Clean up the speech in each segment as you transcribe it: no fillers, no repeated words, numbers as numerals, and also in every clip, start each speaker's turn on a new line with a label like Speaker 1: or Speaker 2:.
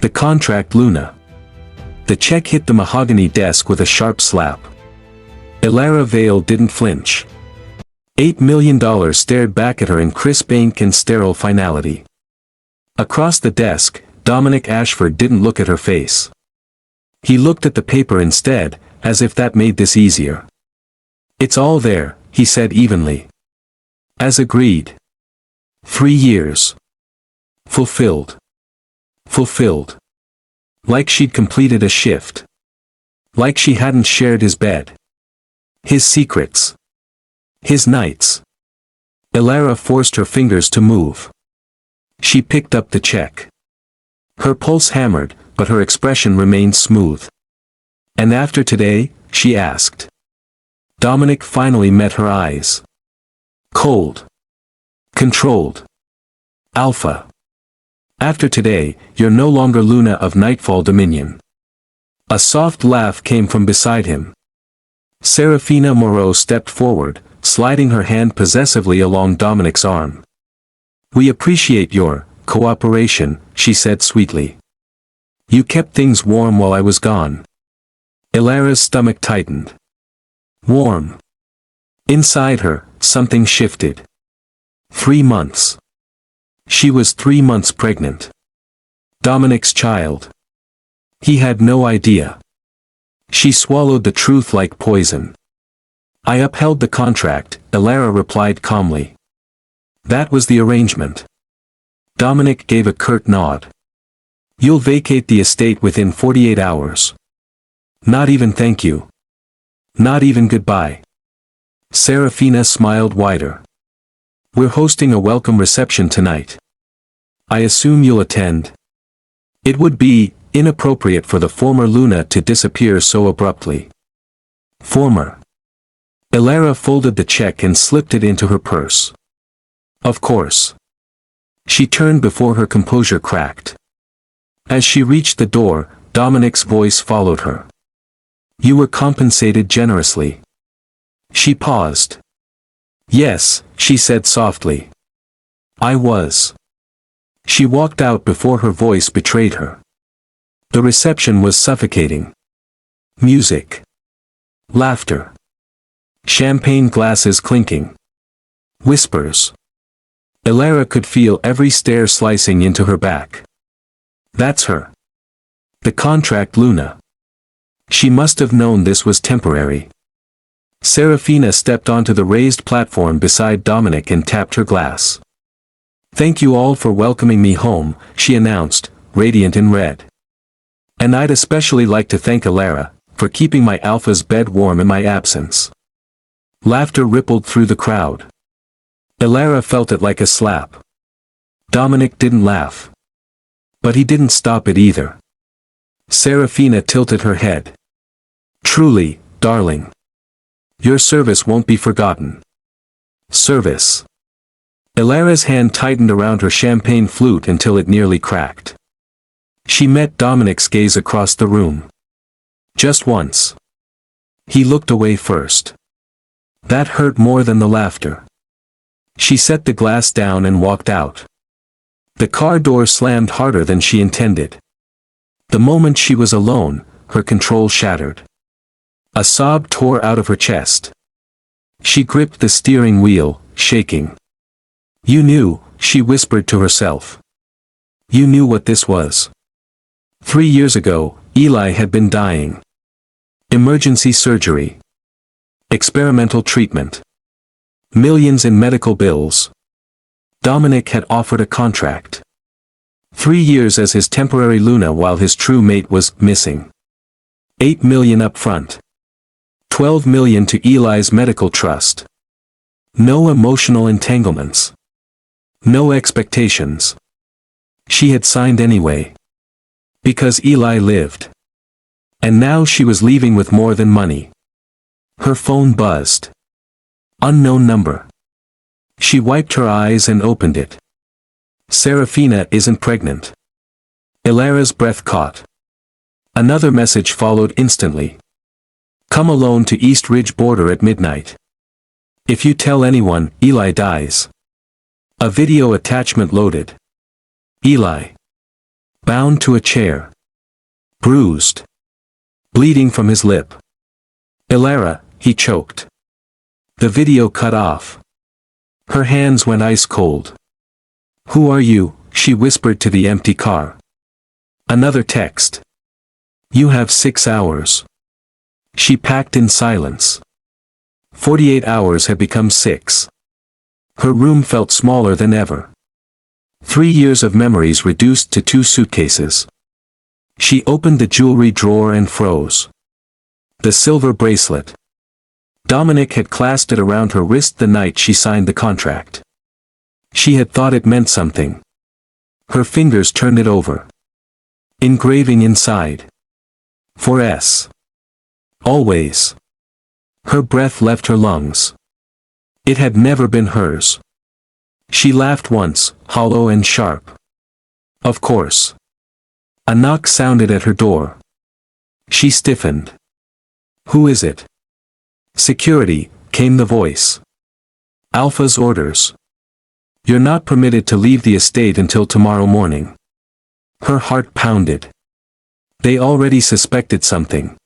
Speaker 1: The contract, Luna. The check hit the mahogany desk with a sharp slap. Elara Vale didn't flinch. $8 million stared back at her in crisp ink and sterile finality. Across the desk, Dominic Ashford didn't look at her face. He looked at the paper instead, as if that made this easier. "It's all there," he said evenly. "As agreed. 3 years. Fulfilled. Fulfilled. Like she'd completed a shift. Like she hadn't shared his bed. His secrets. His nights." Elara forced her fingers to move. She picked up the check. Her pulse hammered, but her expression remained smooth. "And after today?" she asked. Dominic finally met her eyes. Cold. Controlled. Alpha. "After today, you're no longer Luna of Nightfall Dominion." A soft laugh came from beside him. Serafina Moreau stepped forward, sliding her hand possessively along Dominic's arm. "We appreciate your cooperation," she said sweetly. "You kept things warm while I was gone." Elara's stomach tightened. Warm. Inside her, something shifted. 3 months. She was 3 months pregnant. Dominic's child. He had no idea. She swallowed the truth like poison. "I upheld the contract," Elara replied calmly. "That was the arrangement." Dominic gave a curt nod. "You'll vacate the estate within 48 hours. Not even thank you. Not even goodbye." Serafina smiled wider. "We're hosting a welcome reception tonight. I assume you'll attend?" It would be inappropriate for the former Luna to disappear so abruptly. Former. Elara folded the check and slipped it into her purse. Of course. She turned before her composure cracked. As she reached the door, Dominic's voice followed her. "You were compensated generously." She paused. "Yes," she said softly. "I was." She walked out before her voice betrayed her. The reception was suffocating. Music. Laughter. Champagne glasses clinking. Whispers. Elara could feel every stare slicing into her back. That's her. The contract, Luna. She must have known this was temporary. Serafina stepped onto the raised platform beside Dominic and tapped her glass. "Thank you all for welcoming me home," she announced, radiant in red. "And I'd especially like to thank Elara for keeping my alpha's bed warm in my absence." Laughter rippled through the crowd. Elara felt it like a slap. Dominic didn't laugh. But he didn't stop it either. Serafina tilted her head. "Truly, darling. Your service won't be forgotten." Service. Elara's hand tightened around her champagne flute until it nearly cracked. She met Dominic's gaze across the room. Just once. He looked away first. That hurt more than the laughter. She set the glass down and walked out. The car door slammed harder than she intended. The moment she was alone, her control shattered. A sob tore out of her chest. She gripped the steering wheel, shaking. "You knew," she whispered to herself. "You knew what this was." 3 years ago, Eli had been dying. Emergency surgery. Experimental treatment. Millions in medical bills. Dominic had offered a contract. 3 years as his temporary Luna while his true mate was missing. 8 million up front. 12 million to Eli's medical trust. No emotional entanglements. No expectations. She had signed anyway. Because Eli lived. And now she was leaving with more than money. Her phone buzzed. Unknown number. She wiped her eyes and opened it. Serafina isn't pregnant. Elara's breath caught. Another message followed instantly. Come alone to East Ridge border at midnight. If you tell anyone, Eli dies. A video attachment loaded. Eli. bound to a chair. Bruised. Bleeding from his lip. Elara, he choked. The video cut off. Her hands went ice cold. Who are you? She whispered to the empty car. Another text. You have 6 hours. She packed in silence. 48 hours had become 6. Her room felt smaller than ever. 3 years of memories reduced to 2 suitcases. She opened the jewelry drawer and froze. The silver bracelet. Dominic had clasped it around her wrist the night she signed the contract. She had thought it meant something. Her fingers turned it over. Engraving inside. For S. Always. Her breath left her lungs. It had never been hers. She laughed once, hollow and sharp. Of course. A knock sounded at her door. She stiffened. Who is it? Security, came the voice. Alpha's orders. You're not permitted to leave the estate until tomorrow morning. Her heart pounded. They already suspected something.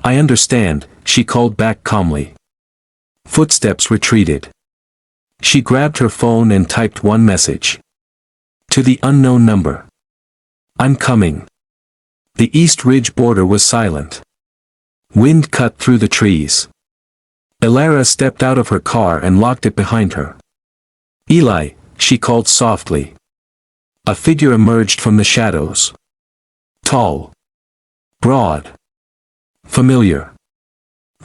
Speaker 1: I understand, she called back calmly. Footsteps retreated. She grabbed her phone and typed one message. To the unknown number. I'm coming. The East Ridge border was silent. Wind cut through the trees. Elara stepped out of her car and locked it behind her. Eli, she called softly. A figure emerged from the shadows. Tall. Broad. Familiar.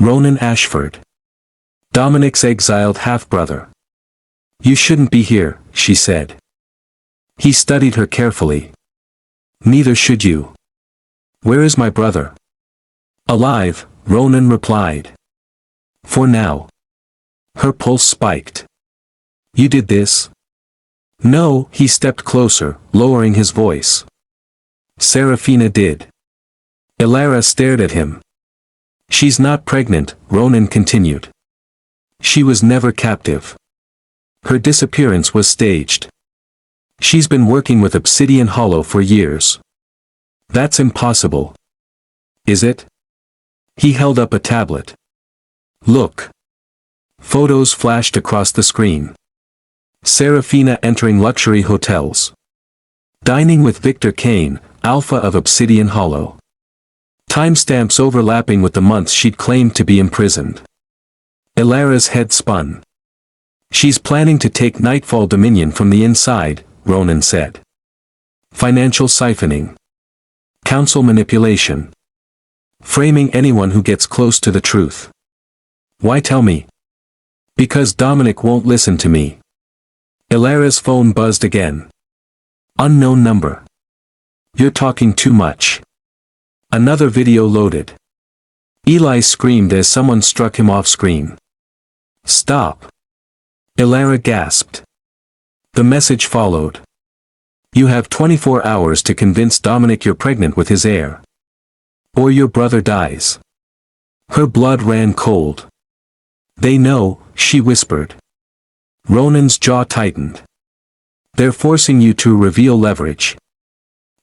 Speaker 1: Ronan Ashford. Dominic's exiled half-brother. You shouldn't be here, she said. He studied her carefully. Neither should you. Where is my brother? Alive, Ronan replied. For now. Her pulse spiked. You did this? No, he stepped closer, lowering his voice. Serafina did. Elara stared at him. She's not pregnant, Ronan continued. She was never captive. Her disappearance was staged. She's been working with Obsidian Hollow for years. That's impossible. Is it? He held up a tablet. Look. Photos flashed across the screen. Serafina entering luxury hotels. Dining with Victor Kane, Alpha of Obsidian Hollow. Timestamps overlapping with the months she'd claimed to be imprisoned. Elara's head spun. She's planning to take Nightfall Dominion from the inside, Ronan said. Financial siphoning. Council manipulation. Framing anyone who gets close to the truth. Why tell me? Because Dominic won't listen to me. Elara's phone buzzed again. Unknown number. You're talking too much. Another video loaded. Eli screamed as someone struck him off screen. Stop. Elara gasped. The message followed. You have 24 hours to convince Dominic you're pregnant with his heir. Or your brother dies. Her blood ran cold. They know, she whispered. Ronan's jaw tightened. They're forcing you to reveal leverage.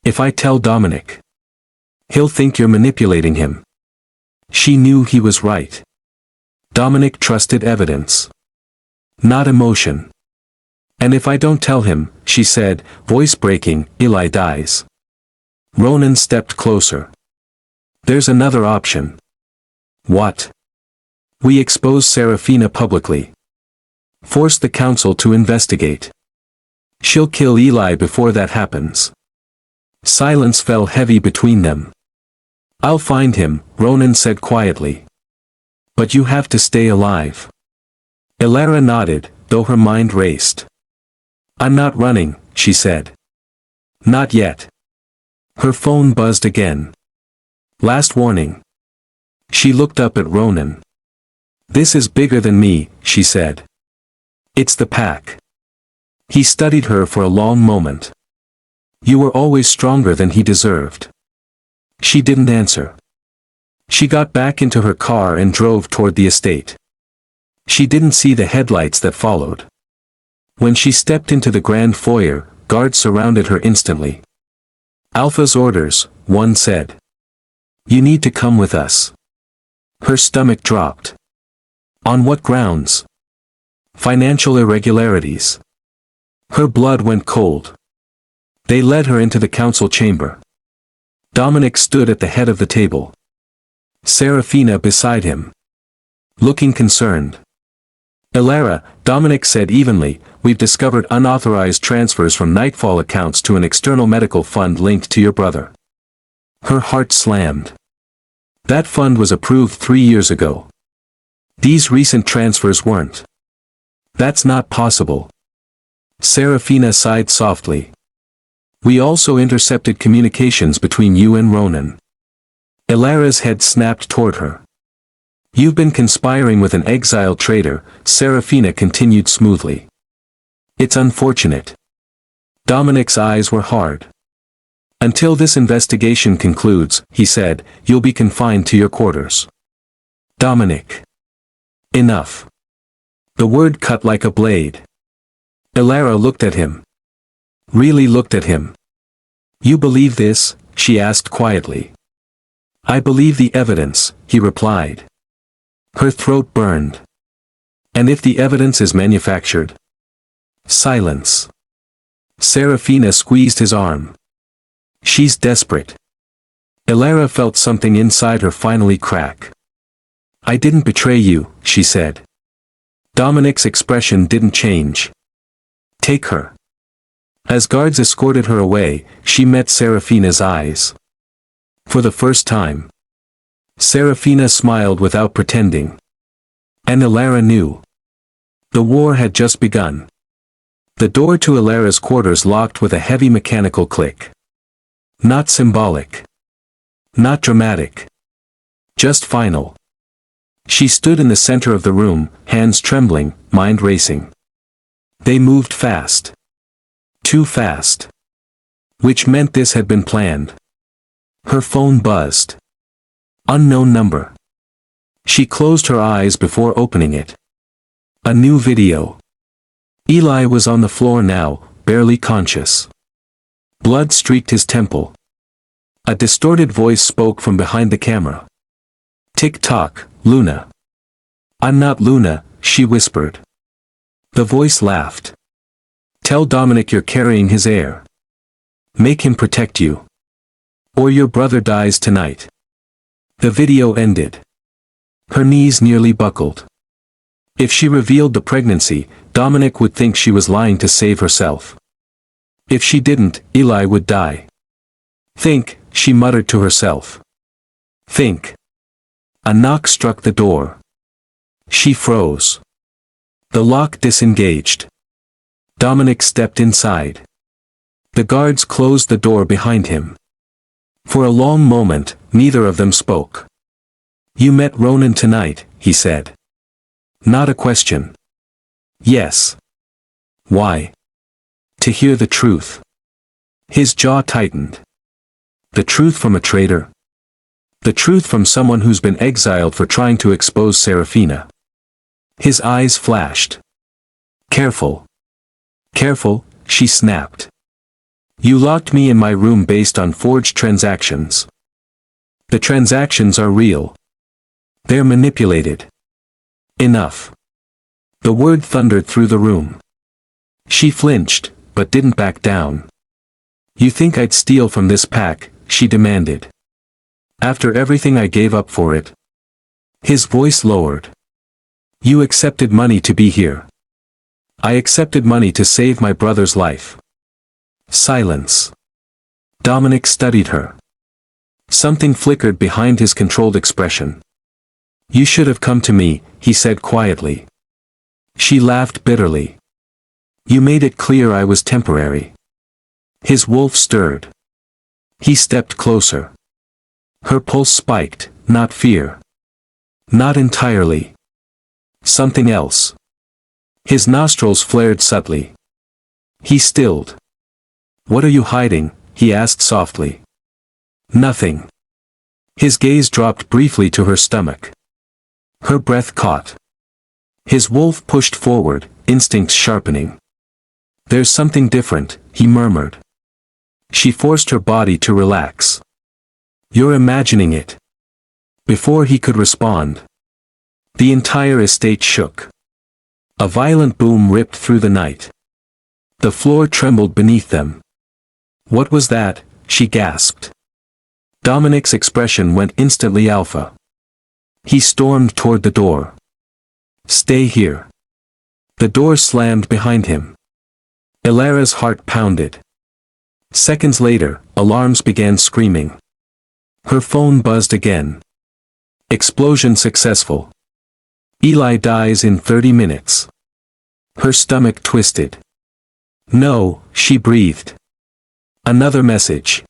Speaker 1: If I tell Dominic, he'll think you're manipulating him. She knew he was right. Dominic trusted evidence. Not emotion. And if I don't tell him, she said, voice breaking, Eli dies. Ronan stepped closer. There's another option. What? We expose Serafina publicly. Force the council to investigate. She'll kill Eli before that happens. Silence fell heavy between them. I'll find him, Ronan said quietly. But you have to stay alive. Elara nodded, though her mind raced. I'm not running, she said. Not yet. Her phone buzzed again. Last warning. She looked up at Ronan. This is bigger than me, she said. It's the pack. He studied her for a long moment. You were always stronger than he deserved. She didn't answer. She got back into her car and drove toward the estate. She didn't see the headlights that followed. When she stepped into the grand foyer, guards surrounded her instantly. Alpha's orders, one said. You need to come with us. Her stomach dropped. On what grounds? Financial irregularities. Her blood went cold. They led her into the council chamber. Dominic stood at the head of the table. Serafina beside him. Looking concerned. Elara, Dominic said evenly, we've discovered unauthorized transfers from Nightfall accounts to an external medical fund linked to your brother. Her heart slammed. That fund was approved 3 years ago. These recent transfers weren't. That's not possible. Serafina sighed softly. We also intercepted communications between you and Ronan. Elara's head snapped toward her. You've been conspiring with an exiled traitor, Serafina continued smoothly. It's unfortunate. Dominic's eyes were hard. Until this investigation concludes, he said, you'll be confined to your quarters. Dominic. Enough. The word cut like a blade. Elara looked at him. Really looked at him. You believe this? She asked quietly. I believe the evidence, he replied. Her throat burned. And if the evidence is manufactured? Silence. Serafina squeezed his arm. She's desperate. Elara felt something inside her finally crack. I didn't betray you, she said. Dominic's expression didn't change. Take her. As guards escorted her away, she met Serafina's eyes. For the first time. Serafina smiled without pretending. And Elara knew. The war had just begun. The door to Elara's quarters locked with a heavy mechanical click. Not symbolic. Not dramatic. Just final. She stood in the center of the room, hands trembling, mind racing. They moved fast. Too fast. Which meant this had been planned. Her phone buzzed. Unknown number. She closed her eyes before opening it. A new video. Eli was on the floor now, barely conscious. Blood streaked his temple. A distorted voice spoke from behind the camera. Tick-tock, Luna. I'm not Luna, she whispered. The voice laughed. Tell Dominic you're carrying his heir. Make him protect you. Or your brother dies tonight. The video ended. Her knees nearly buckled. If she revealed the pregnancy, Dominic would think she was lying to save herself. If she didn't, Eli would die. Think, she muttered to herself. Think. A knock struck the door. She froze. The lock disengaged. Dominic stepped inside. The guards closed the door behind him. For a long moment, neither of them spoke. You met Ronan tonight, he said. Not a question. Yes. Why? To hear the truth. His jaw tightened. The truth from a traitor? The truth from someone who's been exiled for trying to expose Serafina. His eyes flashed. Careful. Careful, she snapped. You locked me in my room based on forged transactions. The transactions are real. They're manipulated. Enough. The word thundered through the room. She flinched, but didn't back down. You think I'd steal from this pack, she demanded. After everything I gave up for it. His voice lowered. You accepted money to be here. I accepted money to save my brother's life. Silence. Dominic studied her. Something flickered behind his controlled expression. You should have come to me, he said quietly. She laughed bitterly. You made it clear I was temporary. His wolf stirred. He stepped closer. Her pulse spiked, not fear. Not entirely. Something else. His nostrils flared subtly. He stilled. What are you hiding? He asked softly. Nothing. His gaze dropped briefly to her stomach. Her breath caught. His wolf pushed forward, instincts sharpening. There's something different, he murmured. She forced her body to relax. You're imagining it. Before he could respond, the entire estate shook. A violent boom ripped through the night. The floor trembled beneath them. What was that? She gasped. Dominic's expression went instantly alpha. He stormed toward the door. Stay here. The door slammed behind him. Elara's heart pounded. Seconds later, alarms began screaming. Her phone buzzed again. Explosion successful. Eli dies in 30 minutes. Her stomach twisted. No, she breathed. Another message.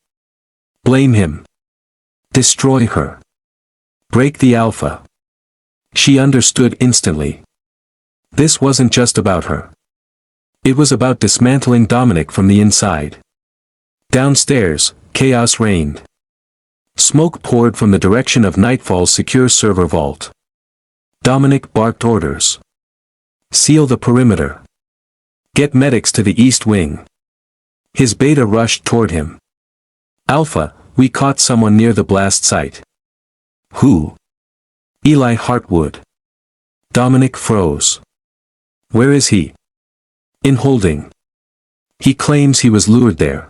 Speaker 1: Blame him. Destroy her. Break the alpha. She understood instantly. This wasn't just about her. It was about dismantling Dominic from the inside. Downstairs, chaos reigned. Smoke poured from the direction of Nightfall's secure server vault. Dominic barked orders. Seal the perimeter. Get medics to the east wing. His beta rushed toward him. Alpha, we caught someone near the blast site. Who? Eli Hartwood. Dominic froze. Where is he? In holding. He claims he was lured there.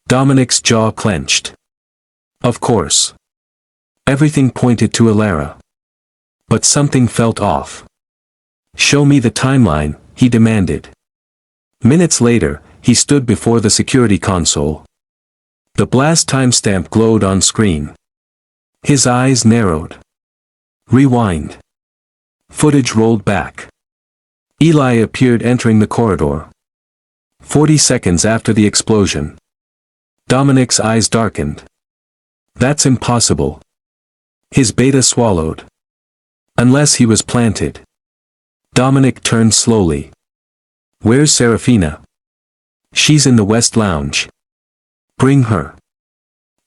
Speaker 1: Dominic's jaw clenched. Of course. Everything pointed to Elara. But something felt off. Show me the timeline, he demanded. Minutes later, he stood before the security console. The blast timestamp glowed on screen. His eyes narrowed. Rewind. Footage rolled back. Eli appeared entering the corridor. 40 seconds after the explosion. Dominic's eyes darkened. That's impossible. His beta swallowed. Unless he was planted. Dominic turned slowly. Where's Serafina? She's in the West Lounge. Bring her.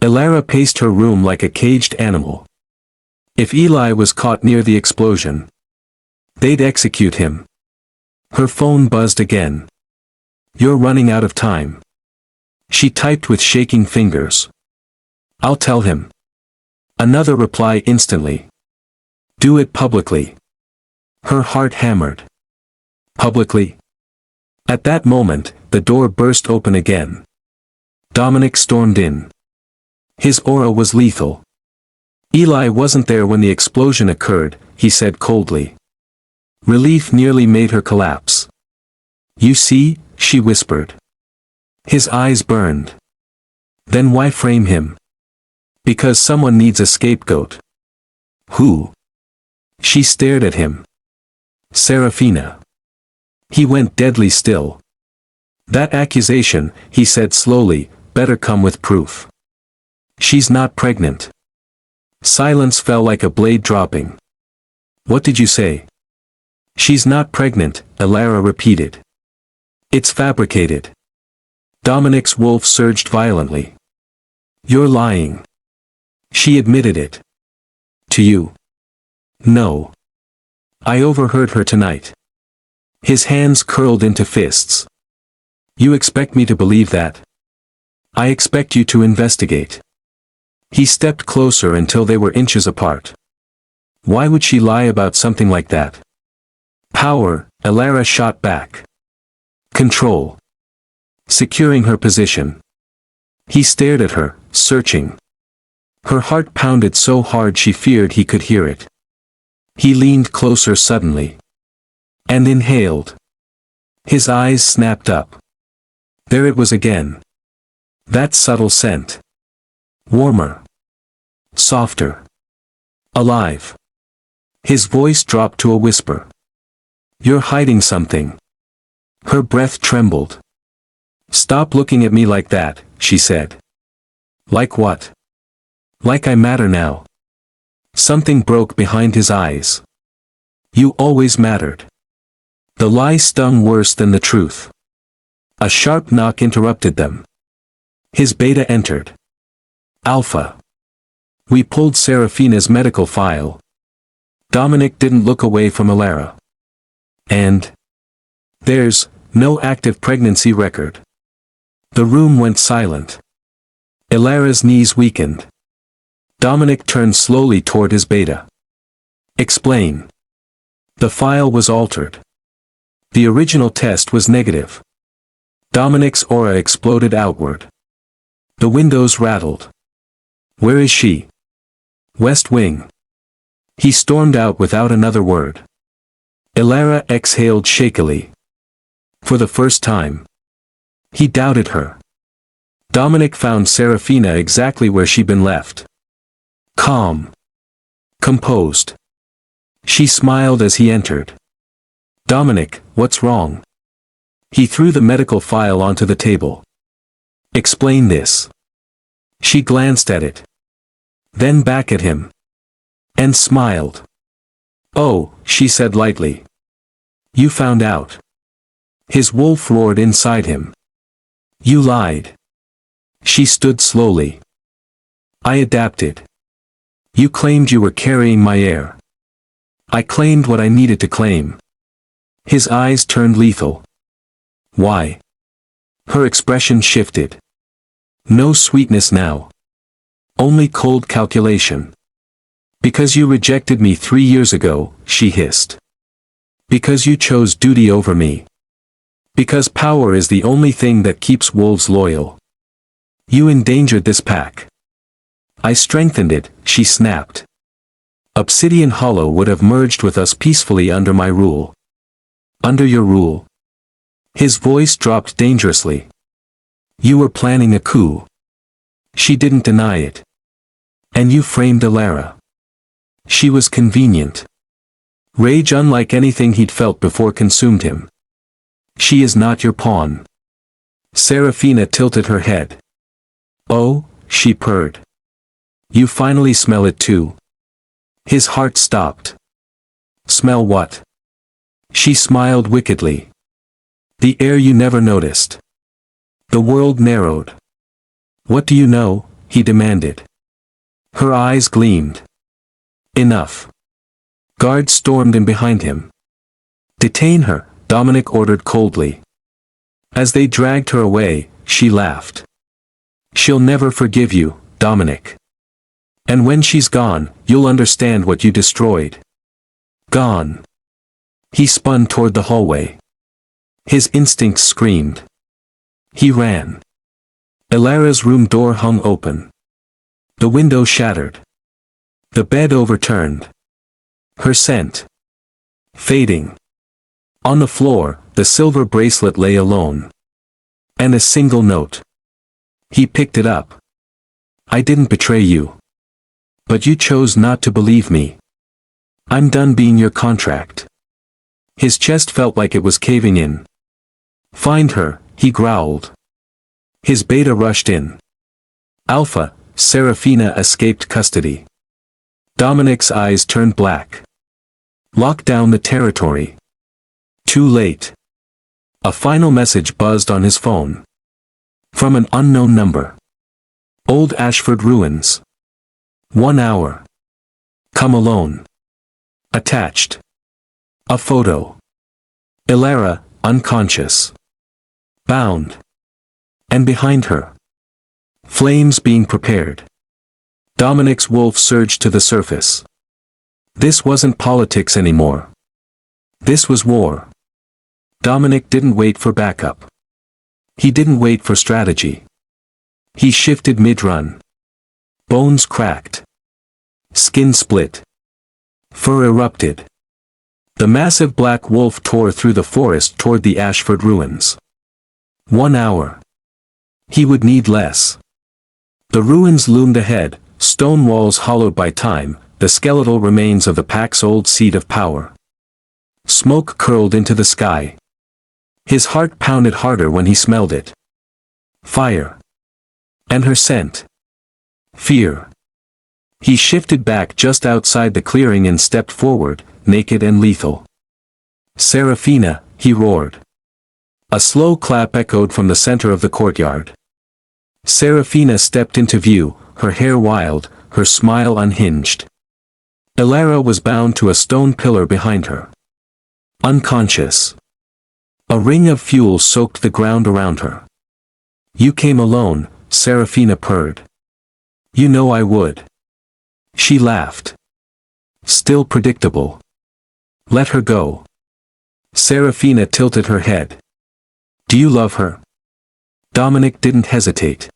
Speaker 1: Elara paced her room like a caged animal. If Eli was caught near the explosion, they'd execute him. Her phone buzzed again. You're running out of time. She typed with shaking fingers. I'll tell him. Another reply instantly. Do it publicly. Her heart hammered. Publicly? At that moment, the door burst open again. Dominic stormed in. His aura was lethal. Eli wasn't there when the explosion occurred, he said coldly. Relief nearly made her collapse. You see, she whispered. His eyes burned. Then why frame him? Because someone needs a scapegoat. Who? She stared at him. Serafina. He went deadly still. That accusation, he said slowly, better come with proof. She's not pregnant. Silence fell like a blade dropping. What did you say? She's not pregnant, Elara repeated. It's fabricated. Dominic's wolf surged violently. You're lying. She admitted it. To you. No. I overheard her tonight. His hands curled into fists. You expect me to believe that? I expect you to investigate. He stepped closer until they were inches apart. Why would she lie about something like that? Power, Elara shot back. Control. Securing her position. He stared at her, searching. Her heart pounded so hard she feared he could hear it. He leaned closer suddenly. And inhaled. His eyes snapped up. There it was again. That subtle scent. Warmer. Softer. Alive. His voice dropped to a whisper. You're hiding something. Her breath trembled. Stop looking at me like that, she said. Like what? Like I matter now. Something broke behind his eyes. You always mattered. The lie stung worse than the truth. A sharp knock interrupted them. His beta entered. Alpha. We pulled Serafina's medical file. Dominic didn't look away from Elara. And? There's no active pregnancy record. The room went silent. Elara's knees weakened. Dominic turned slowly toward his beta. Explain. The file was altered. The original test was negative. Dominic's aura exploded outward. The windows rattled. Where is she? West Wing. He stormed out without another word. Elara exhaled shakily. For the first time. He doubted her. Dominic found Serafina exactly where she'd been left. Calm. Composed. She smiled as he entered. Dominic, what's wrong? He threw the medical file onto the table. Explain this. She glanced at it. Then back at him. And smiled. Oh, she said lightly. You found out. His wolf roared inside him. You lied. She stood slowly. I adapted. You claimed you were carrying my air. I claimed what I needed to claim. His eyes turned lethal. Why? Her expression shifted. No sweetness now. Only cold calculation. Because you rejected me 3 years ago, she hissed. Because you chose duty over me. Because power is the only thing that keeps wolves loyal. You endangered this pack. I strengthened it, she snapped. Obsidian Hollow would have merged with us peacefully under my rule. Under your rule. His voice dropped dangerously. You were planning a coup. She didn't deny it. And you framed Elara. She was convenient. Rage unlike anything he'd felt before consumed him. She is not your pawn. Serafina tilted her head. Oh, she purred. You finally smell it too. His heart stopped. Smell what? She smiled wickedly. The air you never noticed. The world narrowed. What do you know? He demanded. Her eyes gleamed. Enough. Guards stormed in behind him. Detain her, Dominic ordered coldly. As they dragged her away, she laughed. She'll never forgive you, Dominic. And when she's gone, you'll understand what you destroyed. Gone. He spun toward the hallway. His instincts screamed. He ran. Elara's room door hung open. The window shattered. The bed overturned. Her scent. Fading. On the floor, the silver bracelet lay alone. And a single note. He picked it up. I didn't betray you. But you chose not to believe me. I'm done being your contract. His chest felt like it was caving in. Find her, he growled. His beta rushed in. Alpha, Serafina escaped custody. Dominic's eyes turned black. Lock down the territory. Too late. A final message buzzed on his phone. From an unknown number. Old Ashford Ruins. 1 hour. Come alone. Attached. A photo. Elara, unconscious. Bound. And behind her. Flames being prepared. Dominic's wolf surged to the surface. This wasn't politics anymore. This was war. Dominic didn't wait for backup. He didn't wait for strategy. He shifted mid-run. Bones cracked. Skin split. Fur erupted. The massive black wolf tore through the forest toward the Ashford ruins. 1 hour. He would need less. The ruins loomed ahead, stone walls hollowed by time, the skeletal remains of the pack's old seat of power. Smoke curled into the sky. His heart pounded harder when he smelled it. Fire. And her scent. Fear. He shifted back just outside the clearing and stepped forward, naked and lethal. Serafina, he roared. A slow clap echoed from the center of the courtyard. Serafina stepped into view, her hair wild, her smile unhinged. Elara was bound to a stone pillar behind her. Unconscious. A ring of fuel soaked the ground around her. You came alone, Serafina purred. You know I would. She laughed. Still predictable. Let her go. Serafina tilted her head. Do you love her? Dominic didn't hesitate.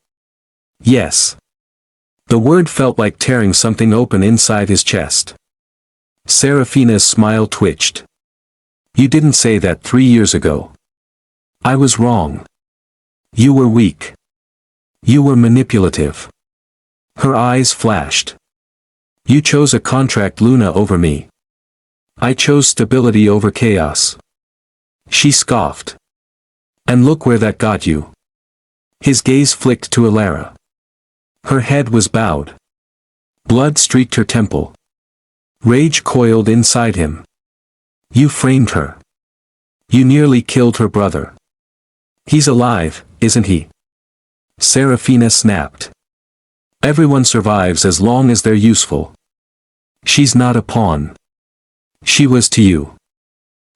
Speaker 1: Yes. The word felt like tearing something open inside his chest. Serafina's smile twitched. You didn't say that 3 years ago. I was wrong. You were weak. You were manipulative. Her eyes flashed. You chose a contract Luna over me. I chose stability over chaos. She scoffed. And look where that got you. His gaze flicked to Elara. Her head was bowed. Blood streaked her temple. Rage coiled inside him. You framed her. You nearly killed her brother. He's alive, isn't he? Serafina snapped. Everyone survives as long as they're useful. She's not a pawn. She was to you.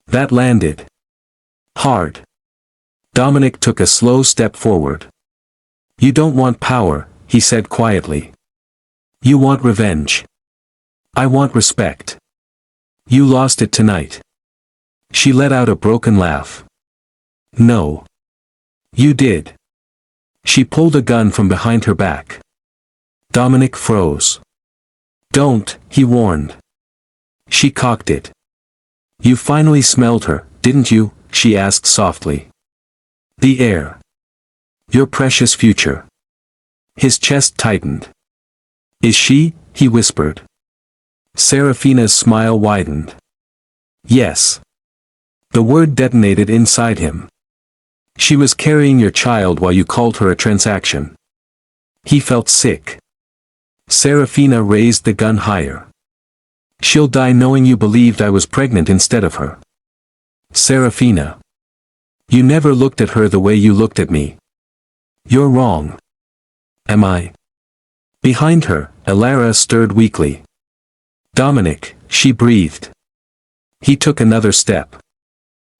Speaker 1: That landed hard. Dominic took a slow step forward. You don't want power, he said quietly. You want revenge. I want respect. You lost it tonight. She let out a broken laugh. No. You did. She pulled a gun from behind her back. Dominic froze. Don't, he warned. She cocked it. You finally smelled her, didn't you? She asked softly. The air. Your precious future. His chest tightened. Is she? He whispered. Serafina's smile widened. Yes. The word detonated inside him. She was carrying your child while you called her a transaction. He felt sick. Serafina raised the gun higher. She'll die knowing you believed I was pregnant instead of her. Serafina. You never looked at her the way you looked at me. You're wrong. Am I? Behind her, Elara stirred weakly. Dominic, she breathed. He took another step.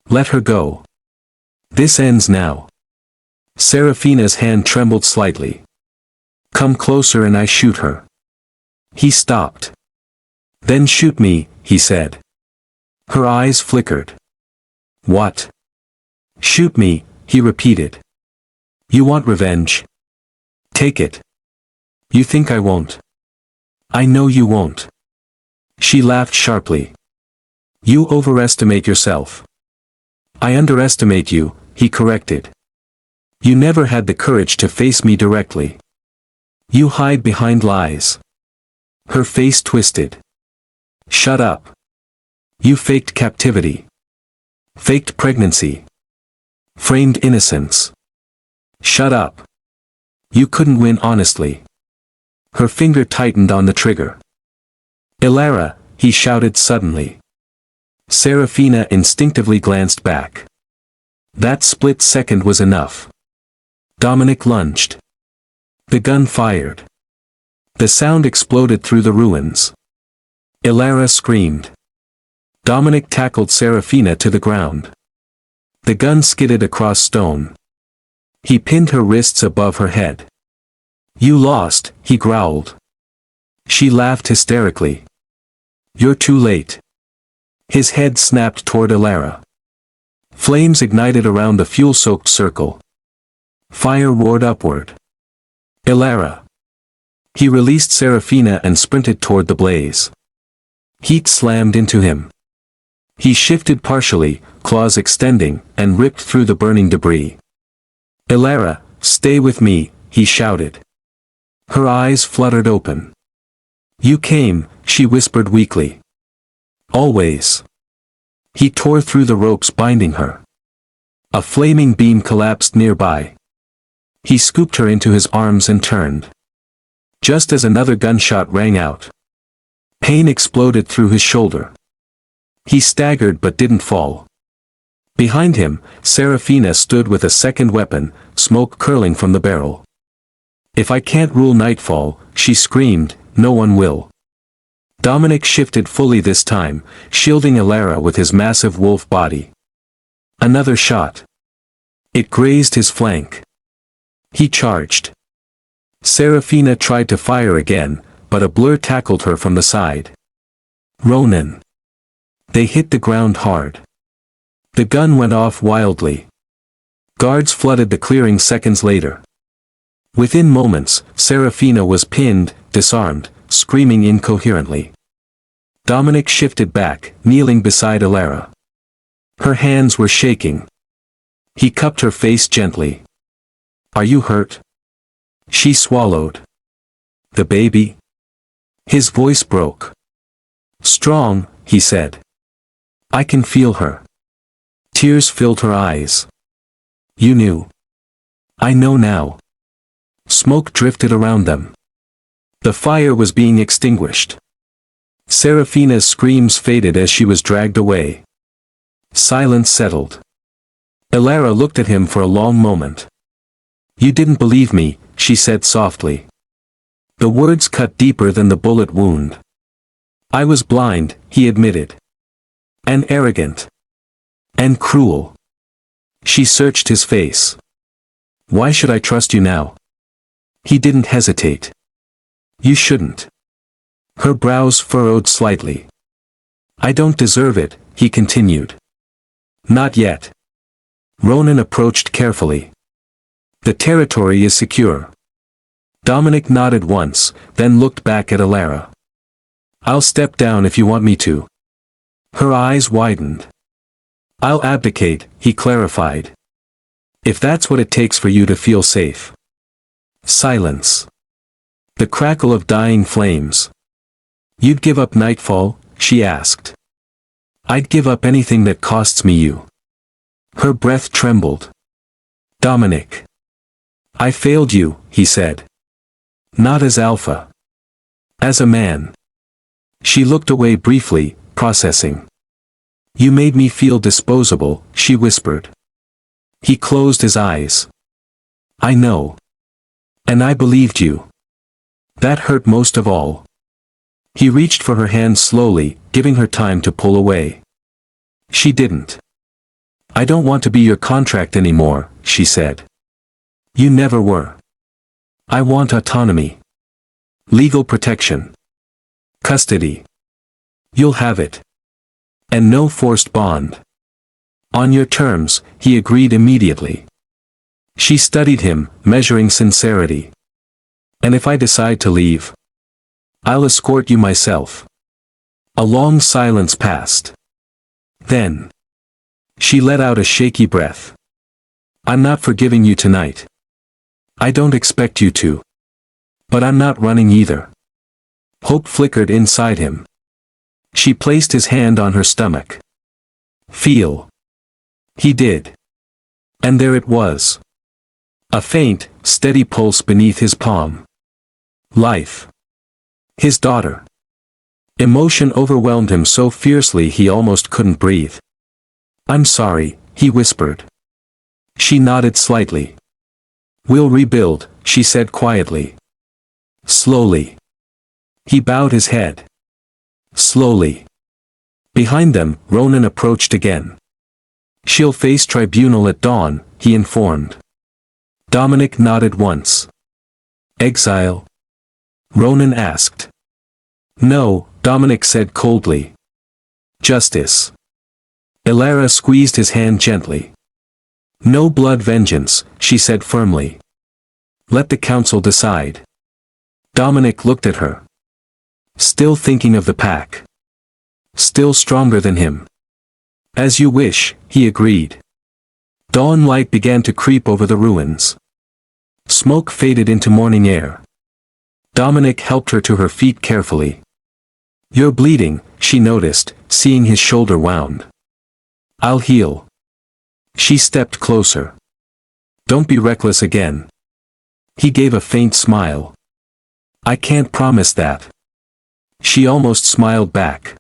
Speaker 1: Let her go. This ends now. Serafina's hand trembled slightly. Come closer and I shoot her. He stopped. Then shoot me, he said. Her eyes flickered. What? Shoot me, he repeated. You want revenge? Take it. You think I won't? I know you won't. She laughed sharply. You overestimate yourself. I underestimate you, he corrected. You never had the courage to face me directly. You hide behind lies. Her face twisted. Shut up. You faked captivity. Faked pregnancy. Framed innocence. Shut up. You couldn't win honestly. Her finger tightened on the trigger. Elara, he shouted suddenly. Serafina instinctively glanced back. That split second was enough. Dominic lunged. The gun fired. The sound exploded through the ruins. Elara screamed. Dominic tackled Serafina to the ground. The gun skidded across stone. He pinned her wrists above her head. You lost, he growled. She laughed hysterically. You're too late. His head snapped toward Elara. Flames ignited around the fuel-soaked circle. Fire roared upward. Elara. He released Serafina and sprinted toward the blaze. Heat slammed into him. He shifted partially, claws extending, and ripped through the burning debris. Elara, stay with me, he shouted. Her eyes fluttered open. You came, she whispered weakly. Always. He tore through the ropes binding her. A flaming beam collapsed nearby. He scooped her into his arms and turned. Just as another gunshot rang out. Pain exploded through his shoulder. He staggered but didn't fall. Behind him, Serafina stood with a second weapon, smoke curling from the barrel. If I can't rule nightfall, she screamed, no one will. Dominic shifted fully this time, shielding Elara with his massive wolf body. Another shot. It grazed his flank. He charged. Serafina tried to fire again, but a blur tackled her from the side. Ronan. They hit the ground hard. The gun went off wildly. Guards flooded the clearing seconds later. Within moments, Serafina was pinned, disarmed, screaming incoherently. Dominic shifted back, kneeling beside Elara. Her hands were shaking. He cupped her face gently. "Are you hurt?" She swallowed. "The baby?" His voice broke. "Strong," he said. "I can feel her." Tears filled her eyes. "You knew." "I know now." Smoke drifted around them. The fire was being extinguished. Serafina's screams faded as she was dragged away. Silence settled. Elara looked at him for a long moment. "You didn't believe me," she said softly. The words cut deeper than the bullet wound. "I was blind," he admitted. "And arrogant. And cruel." She searched his face. "Why should I trust you now?" He didn't hesitate. "You shouldn't." Her brows furrowed slightly. "I don't deserve it," he continued. "Not yet." Ronan approached carefully. "The territory is secure." Dominic nodded once, then looked back at Elara. "I'll step down if you want me to." Her eyes widened. "I'll abdicate," he clarified. "If that's what it takes for you to feel safe." Silence. The crackle of dying flames. "You'd give up Nightfall?" she asked. "I'd give up anything that costs me you." Her breath trembled. "Dominic. I failed you," he said. "Not as Alpha. As a man." She looked away briefly, processing. "You made me feel disposable," she whispered. He closed his eyes. "I know. And I believed you. That hurt most of all." He reached for her hand slowly, giving her time to pull away. She didn't. "I don't want to be your contract anymore," she said. "You never were. I want autonomy. Legal protection. Custody. You'll have it. And no forced bond." "On your terms," he agreed immediately. She studied him, measuring sincerity. "And if I decide to leave? I'll escort you myself." A long silence passed. Then she let out a shaky breath. "I'm not forgiving you tonight. I don't expect you to. But I'm not running either." Hope flickered inside him. She placed his hand on her stomach. "Feel." He did. And there it was. A faint, steady pulse beneath his palm. Life. His daughter. Emotion overwhelmed him so fiercely he almost couldn't breathe. "I'm sorry," he whispered. She nodded slightly. "We'll rebuild," she said quietly. Slowly. He bowed his head. Slowly. Behind them, Ronan approached again. "She'll face tribunal at dawn," he informed. Dominic nodded once. "Exile?" Ronan asked. "No," Dominic said coldly. "Justice." Elara squeezed his hand gently. "No blood vengeance," she said firmly. "Let the council decide." Dominic looked at her. Still thinking of the pack. Still stronger than him. "As you wish," he agreed. Dawn light began to creep over the ruins. Smoke faded into morning air. Dominic helped her to her feet carefully. "You're bleeding," she noticed, seeing his shoulder wound. "I'll heal." She stepped closer. "Don't be reckless again." He gave a faint smile. "I can't promise that." She almost smiled back.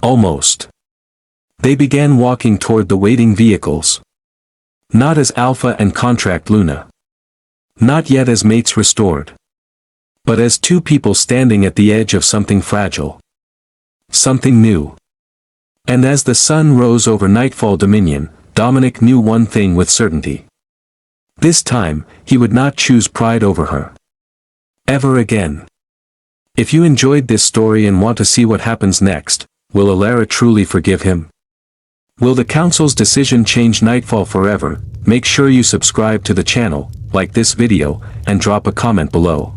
Speaker 1: Almost. They began walking toward the waiting vehicles. Not as Alpha and Contract Luna. Not yet as mates restored. But as two people standing at the edge of something fragile. Something new. And as the sun rose over Nightfall Dominion, Dominic knew one thing with certainty. This time, he would not choose pride over her. Ever again. If you enjoyed this story and want to see what happens next, will Elara truly forgive him? Will the council's decision change Nightfall forever? Make sure you subscribe to the channel, like this video, and drop a comment below.